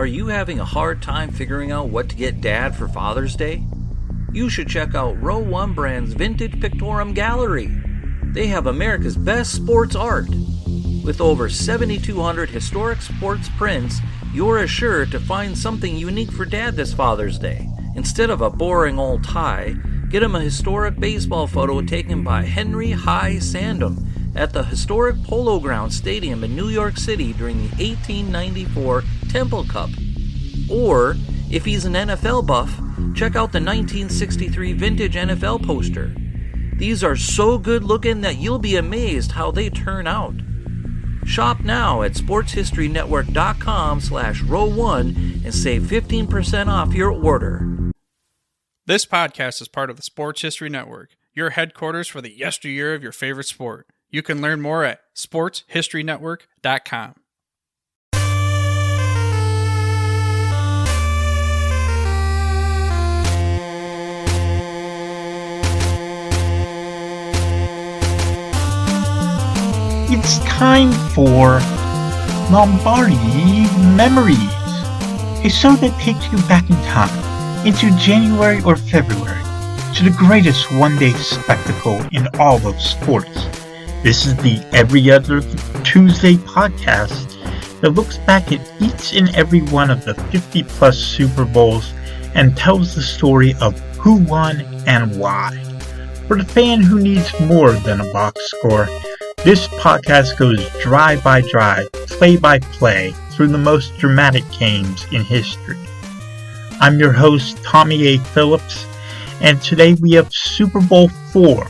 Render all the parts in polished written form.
Are you having a hard time figuring out what to get Dad for Father's Day? You should check out Row 1 Brand's Vintage Pictorum Gallery. They have America's best sports art. With over 7,200 historic sports prints, you're assured to find something unique for Dad this Father's Day. Instead of a boring old tie, get him a historic baseball photo taken by Henry High Sandham at the historic Polo Grounds Stadium in New York City during the 1894 Temple Cup. Or, if he's an NFL buff, check out the 1963 vintage NFL poster. These are so good looking that you'll be amazed how they turn out. Shop now at sportshistorynetwork.com/row1 and save 15% off your order. This podcast is part of the Sports History Network, your headquarters for the yesteryear of your favorite sport. You can learn more at sportshistorynetwork.com. It's time for Lombardi Memories, a show that takes you back in time, into January or February, to the greatest one-day spectacle in all of sports. This is the Every Other Tuesday podcast that looks back at each and every one of the 50-plus Super Bowls and tells the story of who won and why. For the fan who needs more than a box score, this podcast goes drive by drive, play by play, through the most dramatic games in history. I'm your host, Tommy A. Phillips, and today we have Super Bowl IV,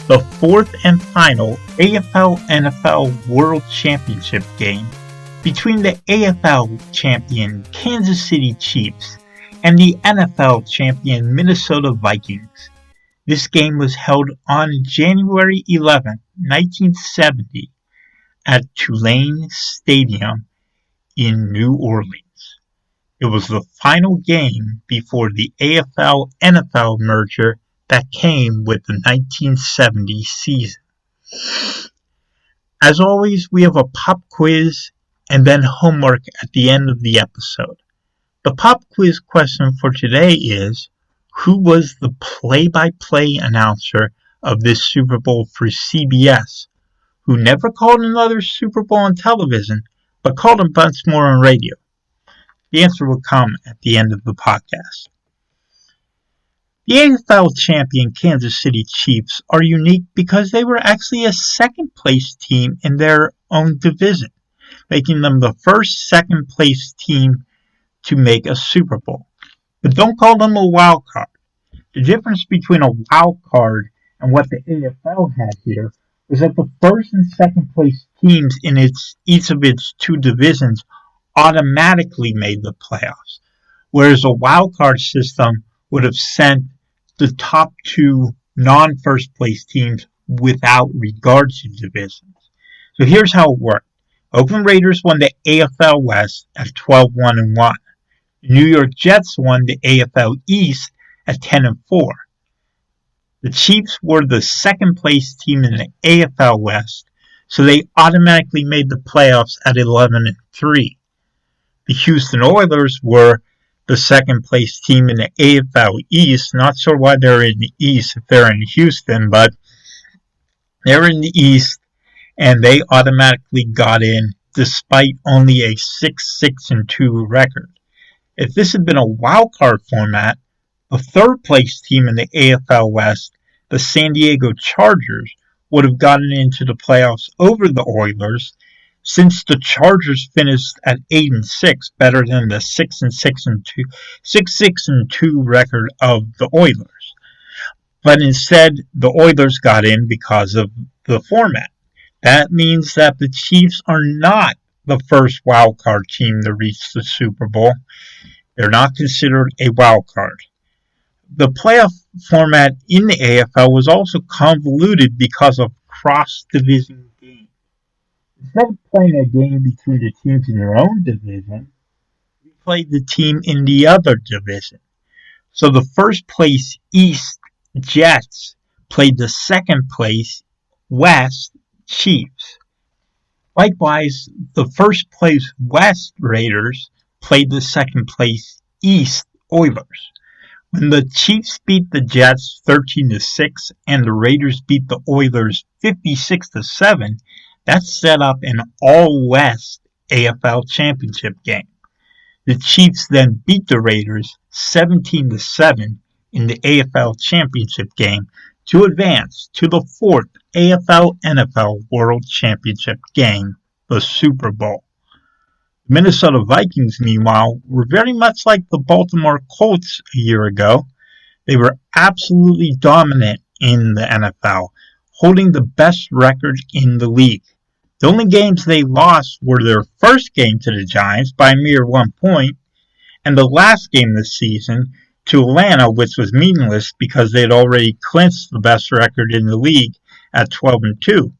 the fourth and final AFL-NFL World Championship Game between the AFL champion Kansas City Chiefs and the NFL champion Minnesota Vikings. This game was held on January 11, 1970 at Tulane Stadium in New Orleans. It was the final game before the AFL-NFL merger that came with the 1970 season. As always, we have a pop quiz and then homework at the end of the episode. The pop quiz question for today is, who was the play-by-play announcer of this Super Bowl for CBS, who never called another Super Bowl on television, but called a bunch more on radio? The answer will come at the end of the podcast. The AFL champion Kansas City Chiefs are unique because they were actually a second-place team in their own division, making them the first second-place team to make a Super Bowl. But don't call them a wild card. The difference between a wild card and what the AFL had here was that the first and second place teams in each of its two divisions automatically made the playoffs, whereas a wild card system would have sent the top two non-first place teams without regard to divisions. So here's how it worked. Oakland Raiders won the AFL West at 12-1-1. The New York Jets won the AFL East at 10-4. The Chiefs were the second place team in the AFL West, so they automatically made the playoffs at 11-3. The Houston Oilers were the second place team in the AFL East. Not sure why they're in the East if they're in Houston, but they're in the East, and they automatically got in despite only a 6-6-2 record. If this had been a wildcard format, the third place team in the AFL West, the San Diego Chargers, would have gotten into the playoffs over the Oilers, since the Chargers finished at 8-6, better than the 6-6-2 record of the Oilers. But instead, the Oilers got in because of the format. That means that the Chiefs are not the first wildcard team to reach the Super Bowl. They're not considered a wild card. The playoff format in the AFL was also convoluted because of cross-division games. Instead of playing a game between the teams in their own division, we played the team in the other division. So the first place East Jets played the second place West Chiefs. Likewise, the first place West Raiders played the second-place East Oilers. When the Chiefs beat the Jets 13-6 and the Raiders beat the Oilers 56-7, that set up an all-West AFL Championship game. The Chiefs then beat the Raiders 17-7 in the AFL Championship game to advance to the fourth AFL-NFL World Championship game, the Super Bowl. The Minnesota Vikings, meanwhile, were very much like the Baltimore Colts a year ago. They were absolutely dominant in the NFL, holding the best record in the league. The only games they lost were their first game to the Giants by a mere 1 point, and the last game this season to Atlanta, which was meaningless because they had already clinched the best record in the league at 12-2.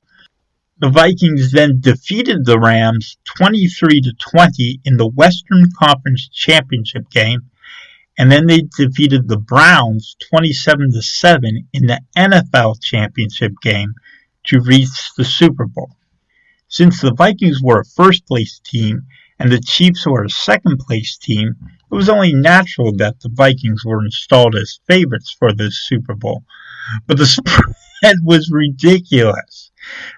The Vikings then defeated the Rams 23-20 in the Western Conference Championship game, and then they defeated the Browns 27-7 in the NFL Championship game to reach the Super Bowl. Since the Vikings were a first-place team and the Chiefs were a second-place team, it was only natural that the Vikings were installed as favorites for this Super Bowl. But the spread was ridiculous.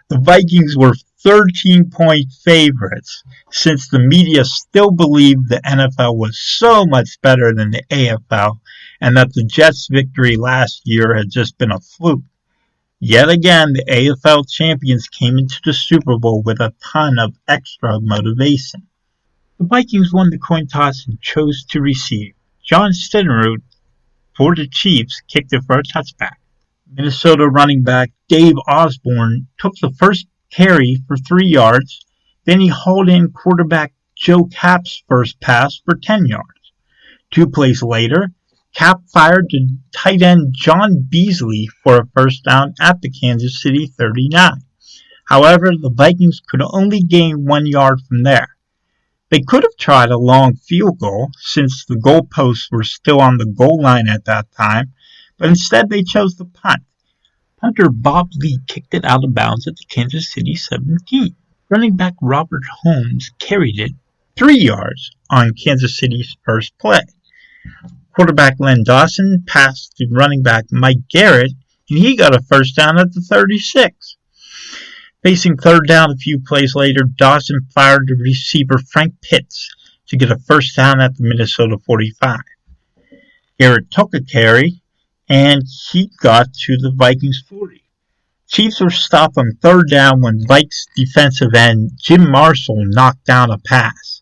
The Vikings were 13-point favorites, since the media still believed the NFL was so much better than the AFL and that the Jets' victory last year had just been a fluke. Yet again, the AFL champions came into the Super Bowl with a ton of extra motivation. The Vikings won the coin toss and chose to receive. John Stenerud for the Chiefs kicked it for a touchback. Minnesota running back Dave Osborne took the first carry for 3 yards, then he hauled in quarterback Joe Kapp's first pass for 10 yards. 2 plays later, Kapp fired to tight end John Beasley for a first down at the Kansas City 39. However, the Vikings could only gain 1 yard from there. They could have tried a long field goal since the goalposts were still on the goal line at that time, but instead they chose the punt. Punter Bob Lee kicked it out of bounds at the Kansas City 17. Running back Robert Holmes carried it 3 yards on Kansas City's first play. Quarterback Len Dawson passed to running back Mike Garrett, and he got a first down at the 36. Facing third down a few plays later, Dawson fired to receiver Frank Pitts to get a first down at the Minnesota 45. Garrett took a carry, and he got to the Vikings 40. Chiefs were stopped on third down when Vikes defensive end Jim Marshall knocked down a pass.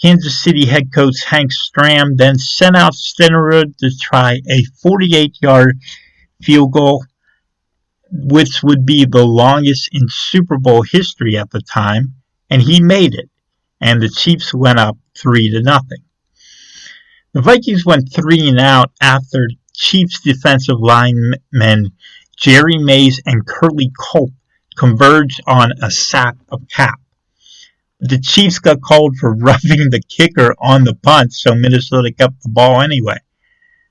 Kansas City head coach Hank Stram then sent out Stenerud to try a 48-yard field goal, which would be the longest in Super Bowl history at the time, and he made it, and the Chiefs went up 3-0. The Vikings went 3-and-out after Chiefs defensive linemen Jerry Mays and Curly Culp converged on a sack of Kapp. The Chiefs got called for roughing the kicker on the punt, so Minnesota kept the ball anyway.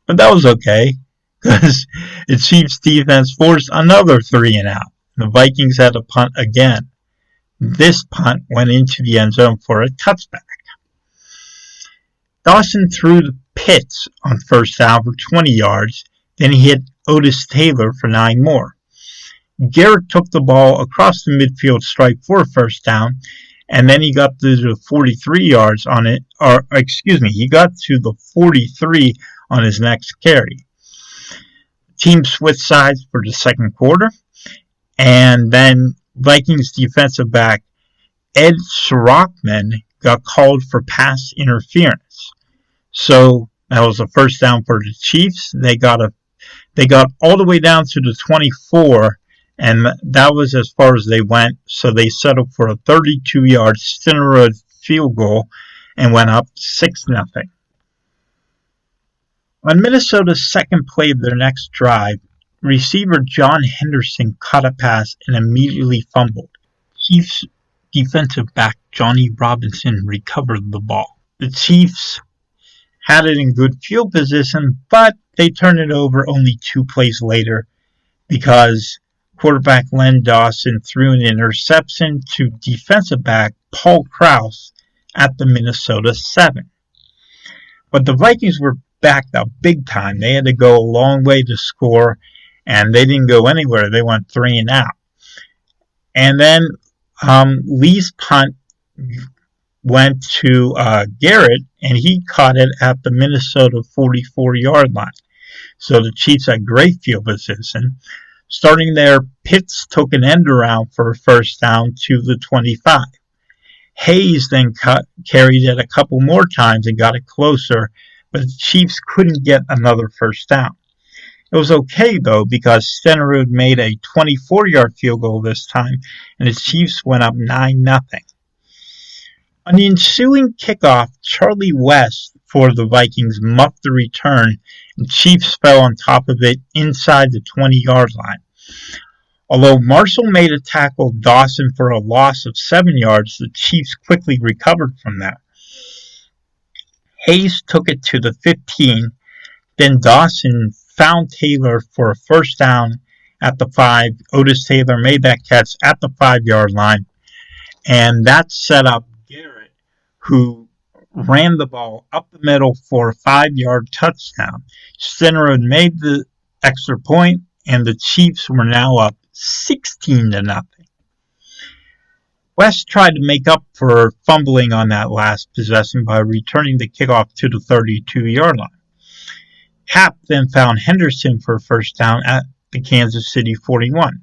But that was okay, because the Chiefs defense forced another 3-and-out. The Vikings had to punt again. This punt went into the end zone for a touchback. Dawson threw the Pitts on first down for 20 yards, then he hit Otis Taylor for 9 more. Garrett took the ball across the midfield stripe for a first down, and then he got to the 43 yards on it, he got to the 43 on his next carry. The team switched sides for the second quarter, and then Vikings defensive back Ed Schrockman got called for pass interference. So that was a first down for the Chiefs. They got all the way down to the 24, and that was as far as they went. So they settled for a 32-yard Stenerud field goal and went up 6-0. On Minnesota's second play of their next drive, receiver John Henderson caught a pass and immediately fumbled. Chiefs defensive back Johnny Robinson recovered the ball. The Chiefs had it in good field position, but they turned it over only 2 plays later because quarterback Len Dawson threw an interception to defensive back Paul Krause at the Minnesota 7. But the Vikings were backed up big time. They had to go a long way to score, and they didn't go anywhere. They went 3 and out. And then Lee's punt went to Garrett, and he caught it at the Minnesota 44-yard line. So the Chiefs had great field position. Starting there, Pitts took an end around for a first down to the 25. Hayes then carried it a couple more times and got it closer, but the Chiefs couldn't get another first down. It was okay, though, because Stenerud made a 24-yard field goal this time, and the Chiefs went up 9-0. On the ensuing kickoff, Charlie West for the Vikings muffed the return, and Chiefs fell on top of it inside the 20-yard line. Although Marshall made a tackle Dawson for a loss of 7 yards, the Chiefs quickly recovered from that. Hayes took it to the 15, then Dawson found Taylor for a first down at the 5. Otis Taylor made that catch at the 5-yard line, and that set up Garrett, who ran the ball up the middle for a 5-yard touchdown. Stenerud made the extra point, and the Chiefs were now up 16-0. West tried to make up for fumbling on that last possession by returning the kickoff to the 32-yard line. Happ then found Henderson for a first down at the Kansas City 41.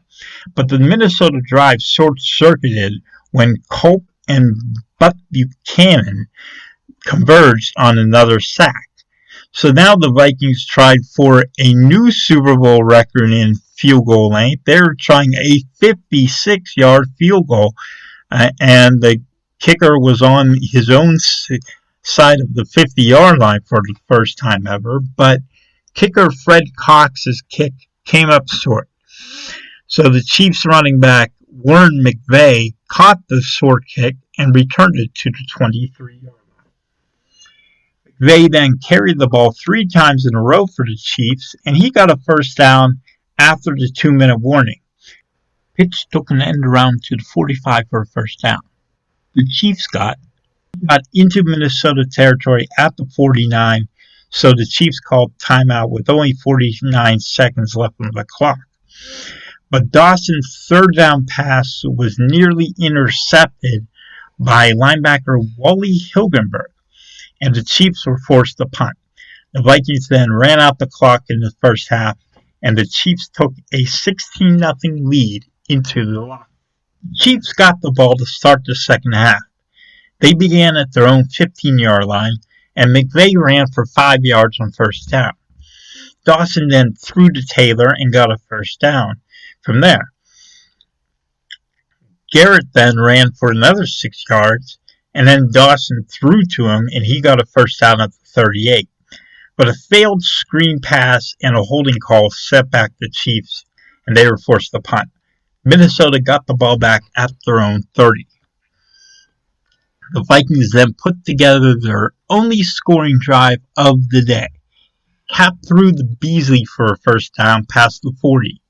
But the Minnesota drive short-circuited when Culp and Buck Buchanan converged on another sack. So now the Vikings tried for a new Super Bowl record in field goal length. They were trying a 56-yard field goal, and the kicker was on his own side of the 50-yard line for the first time ever, but kicker Fred Cox's kick came up short. So the Chiefs running back Warren McVay caught the short kick and returned it to the 23-yard line. McVay then carried the ball 3 times in a row for the Chiefs, and he got a first down after the 2-minute warning. Pitts took an end around to the 45 for a first down. The Chiefs got into Minnesota territory at the 49, so the Chiefs called timeout with only 49 seconds left on the clock. But Dawson's third down pass was nearly intercepted by linebacker Wally Hilgenberg, and the Chiefs were forced to punt. The Vikings then ran out the clock in the first half, and the Chiefs took a 16-0 lead into the lock. The Chiefs got the ball to start the second half. They began at their own 15-yard line, and McVay ran for 5 yards on first down. Dawson then threw to Taylor and got a first down from there. Garrett then ran for another 6 yards, and then Dawson threw to him, and he got a first down at the 38. But a failed screen pass and a holding call set back the Chiefs, and they were forced to punt. Minnesota got the ball back at their own 30. The Vikings then put together their only scoring drive of the day. Cap threw to Beasley for a first down past the 40.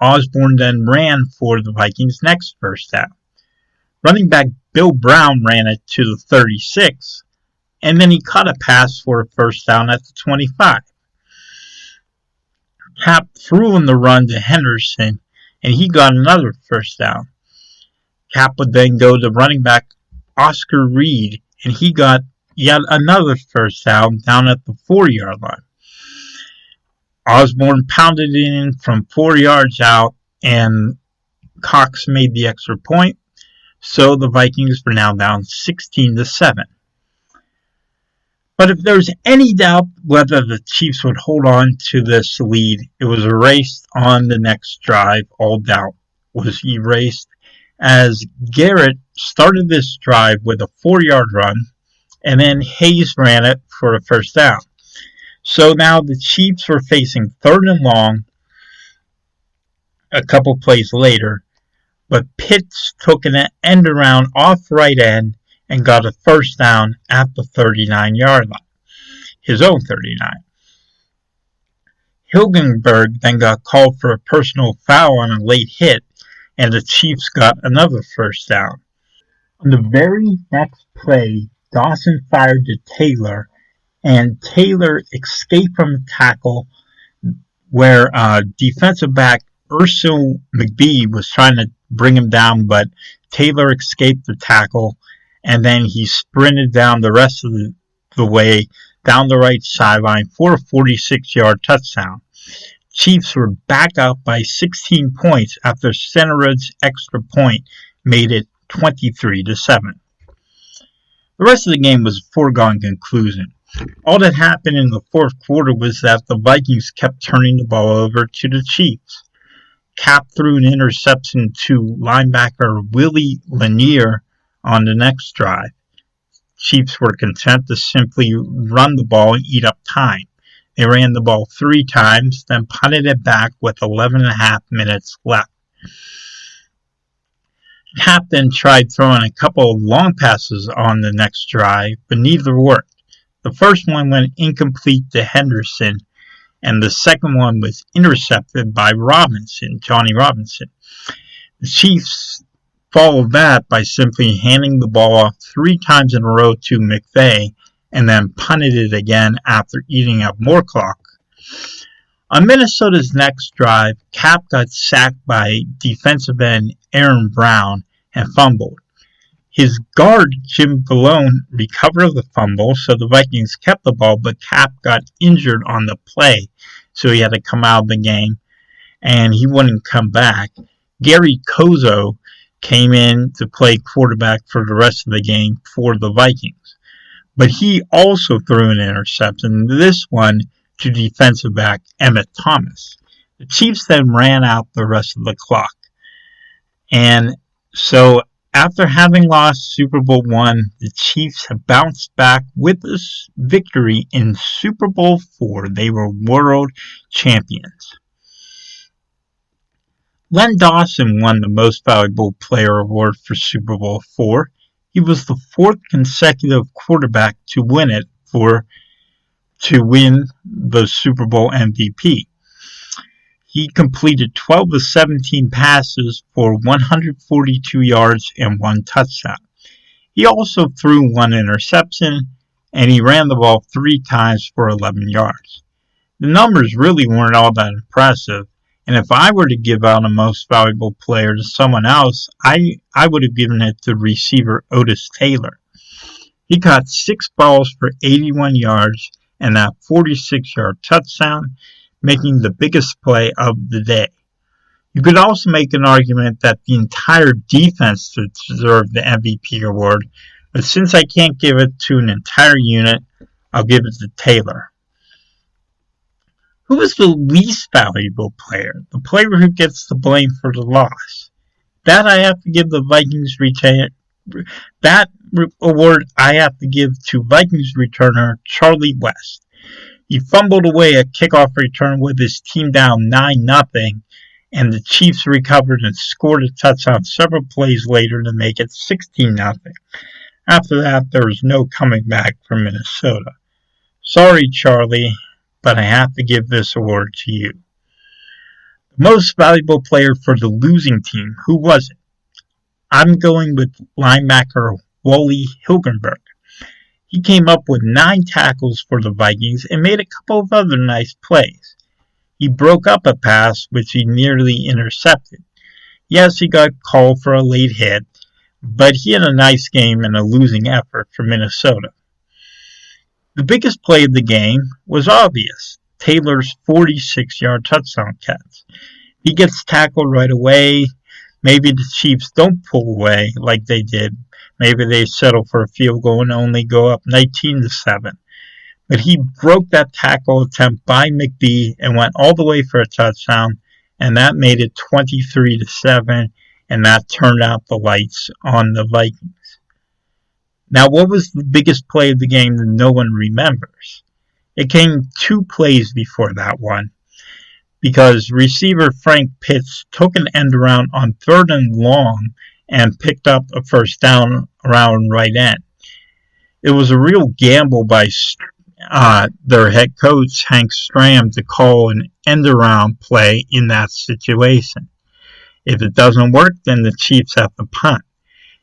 Osborne then ran for the Vikings' next first down. Running back Bill Brown ran it to the 36, and then he caught a pass for a first down at the 25. Cap threw on the run to Henderson, and he got another first down. Cap would then go to running back Oscar Reed, and he got yet another first down at the 4-yard line. Osborne pounded it in from 4 yards out, and Cox made the extra point, so the Vikings were now down 16-7. But if there was any doubt whether the Chiefs would hold on to this lead, it was erased on the next drive. All doubt was erased as Garrett started this drive with a 4-yard run, and then Hayes ran it for a first down. So now the Chiefs were facing 3rd and long a couple plays later, but Pitts took an end around off right end and got a first down at the 39-yard line, his own 39. Hilgenberg then got called for a personal foul on a late hit, and the Chiefs got another first down. On the very next play, Dawson fired to Taylor, and Taylor escaped from a tackle where defensive back Ursel McBee was trying to bring him down, but Taylor escaped the tackle, and then he sprinted down the rest of the way down the right sideline for a 46-yard touchdown. Chiefs were back up by 16 points after Centered's extra point made it 23-7. The rest of the game was a foregone conclusion. All that happened in the fourth quarter was that the Vikings kept turning the ball over to the Chiefs. Cap threw an interception to linebacker Willie Lanier on the next drive. Chiefs were content to simply run the ball and eat up time. They ran the ball 3 times, then punted it back with 11.5 minutes left. Cap then tried throwing a couple of long passes on the next drive, but neither worked. The first one went incomplete to Henderson, and the second one was intercepted by Johnny Robinson. The Chiefs followed that by simply handing the ball off 3 times in a row to McVay, and then punted it again after eating up more clock. On Minnesota's next drive, Cap got sacked by defensive end Aaron Brown and fumbled. His guard, Jim Ballone, recovered the fumble, so the Vikings kept the ball, but Cap got injured on the play, so he had to come out of the game, and he wouldn't come back. Gary Kozo came in to play quarterback for the rest of the game for the Vikings. But he also threw an interception, this one to defensive back Emmett Thomas. The Chiefs then ran out the rest of the clock. And so after having lost Super Bowl I, the Chiefs have bounced back with this victory in Super Bowl IV. They were world champions. Len Dawson won the Most Valuable Player award for Super Bowl IV. He was the 4th consecutive quarterback to win it to win the Super Bowl MVP. He completed 12 of 17 passes for 142 yards and 1 touchdown. He also threw 1 interception, and he ran the ball 3 times for 11 yards. The numbers really weren't all that impressive, and if I were to give out a Most Valuable Player to someone else, I would have given it to receiver Otis Taylor. He caught 6 balls for 81 yards and that 46-yard touchdown, making the biggest play of the day. You could also make an argument that the entire defense deserved the MVP award, but since I can't give it to an entire unit, I'll give it to Taylor. Who is the least valuable player? The player who gets the blame for the loss. That I have to give the Vikings returner. That award I have to give to Vikings returner Charlie West. He fumbled away a kickoff return with his team down 9-0, and the Chiefs recovered and scored a touchdown several plays later to make it 16-0. After that, there was no coming back for Minnesota. Sorry, Charlie, but I have to give this award to you. The most valuable player for the losing team, who was it? I'm going with linebacker Wally Hilgenberg. He came up with 9 tackles for the Vikings and made a couple of other nice plays. He broke up a pass which he nearly intercepted. Yes, he got called for a late hit, but he had a nice game and a losing effort for Minnesota. The biggest play of the game was obvious, Taylor's 46-yard touchdown catch. He gets tackled right away. Maybe the Chiefs don't pull away like they did. Maybe they settle for a field goal and only go up 19-7. But he broke that tackle attempt by McBee and went all the way for a touchdown, and that made it 23-7, and that turned out the lights on the Vikings. Now, what was the biggest play of the game that no one remembers? It came 2 plays before that one, because receiver Frank Pitts took an end around on 3rd and long and picked up a first down around right end. It was a real gamble by their head coach, Hank Stram, to call an end around play in that situation. If it doesn't work, then the Chiefs have to punt.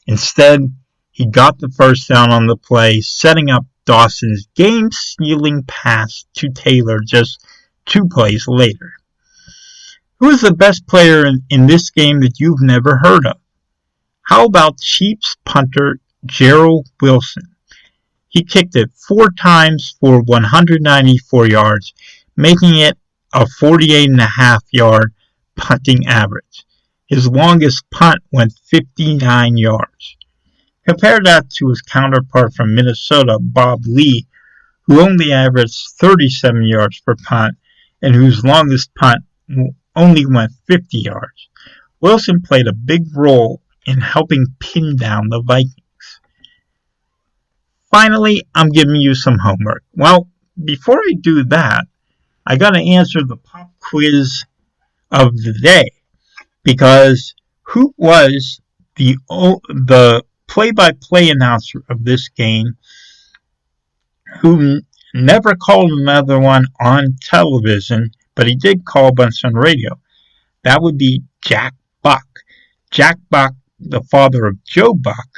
Instead, He got the first down on the play, setting up Dawson's game-sealing pass to Taylor just 2 plays later. Who is the best player in this game that you've never heard of? How about Chiefs punter Gerald Wilson? He kicked it 4 times for 194 yards, making it a 48.5-yard punting average. His longest punt went 59 yards. Compare that to his counterpart from Minnesota, Bob Lee, who only averaged 37 yards per punt and whose longest punt only went 50 yards. Wilson played a big role in helping pin down the Vikings. Finally, I'm giving you some homework. Well, before I do that, I got to answer the pop quiz of the day, because who was the play-by-play announcer of this game who never called another one on television, but he did call a bunch on radio? That would be Jack Buck. Jack Buck, the father of Joe Buck,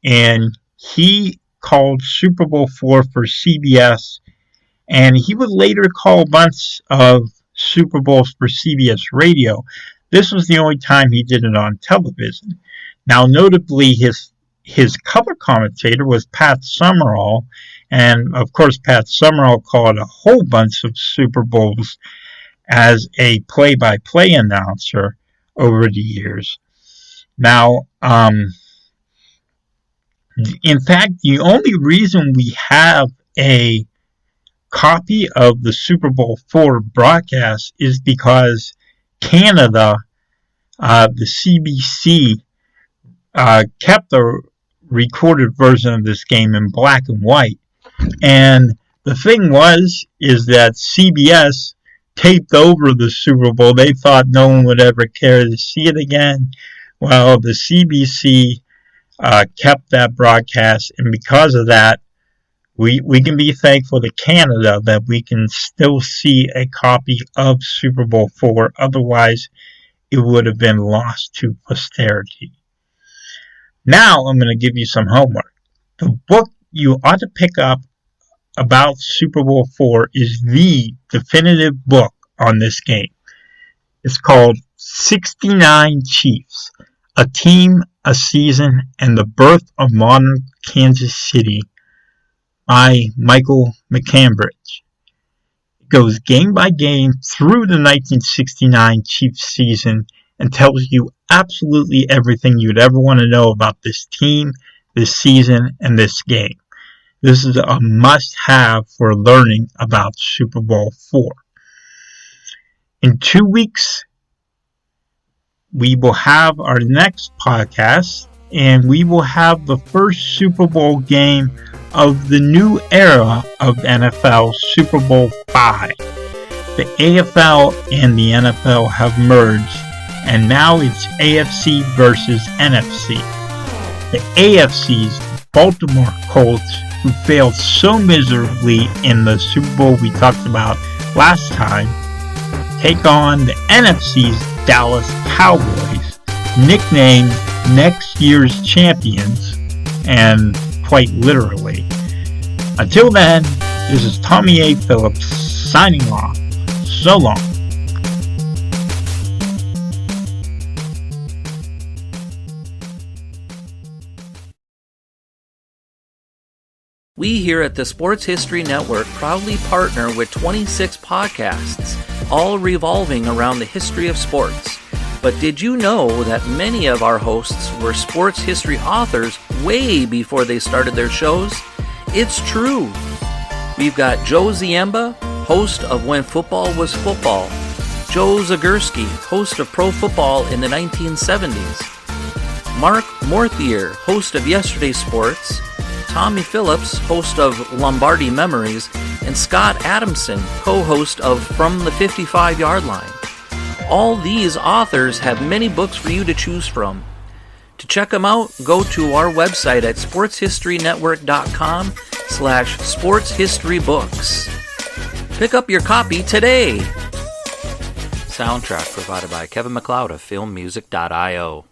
and he called Super Bowl IV for CBS, and he would later call a bunch of Super Bowls for CBS radio. This was the only time he did it on television. Now, notably, his color commentator was Pat Summerall, and of course, Pat Summerall called a whole bunch of Super Bowls as a play-by-play announcer over the years. Now, in fact, the only reason we have a copy of the Super Bowl IV broadcast is because Canada, the CBC, kept the recorded version of this game in black and white. And the thing is that CBS taped over the Super Bowl. They thought no one would ever care to see it again. Well, the CBC kept that broadcast, and because of that, we can be thankful to Canada that we can still see a copy of Super Bowl IV. Otherwise, it would have been lost to posterity. Now, I'm going to give you some homework. The book you ought to pick up about Super Bowl IV is the definitive book on this game. It's called 69 Chiefs, A Team, a Season, and the Birth of Modern Kansas City by Michael McCambridge. It goes game by game through the 1969 Chiefs season and tells you absolutely everything you'd ever want to know about this team, this season, and this game. This is a must-have for learning about Super Bowl IV. In 2 weeks, we will have our next podcast, and we will have the first Super Bowl game of the new era of NFL, Super Bowl V. The AFL and the NFL have merged, and now it's AFC versus NFC. The AFC's Baltimore Colts, who failed so miserably in the Super Bowl we talked about last time, take on the NFC's Dallas Cowboys, nicknamed next year's champions, and quite literally. Until then, this is Tommy A. Phillips signing off. So long. We here at the Sports History Network proudly partner with 26 podcasts, all revolving around the history of sports. But did you know that many of our hosts were sports history authors way before they started their shows? It's true. We've got Joe Ziemba, host of When Football Was Football, Joe Zagurski, host of Pro Football in the 1970s, Mark Morthier, host of Yesterday Sports, Tommy Phillips, host of Lombardi Memories, and Scott Adamson, co-host of From the 55-Yard Line. All these authors have many books for you to choose from. To check them out, go to our website at sportshistorynetwork.com/sportshistorybooks. Pick up your copy today. Soundtrack provided by Kevin MacLeod of filmmusic.io.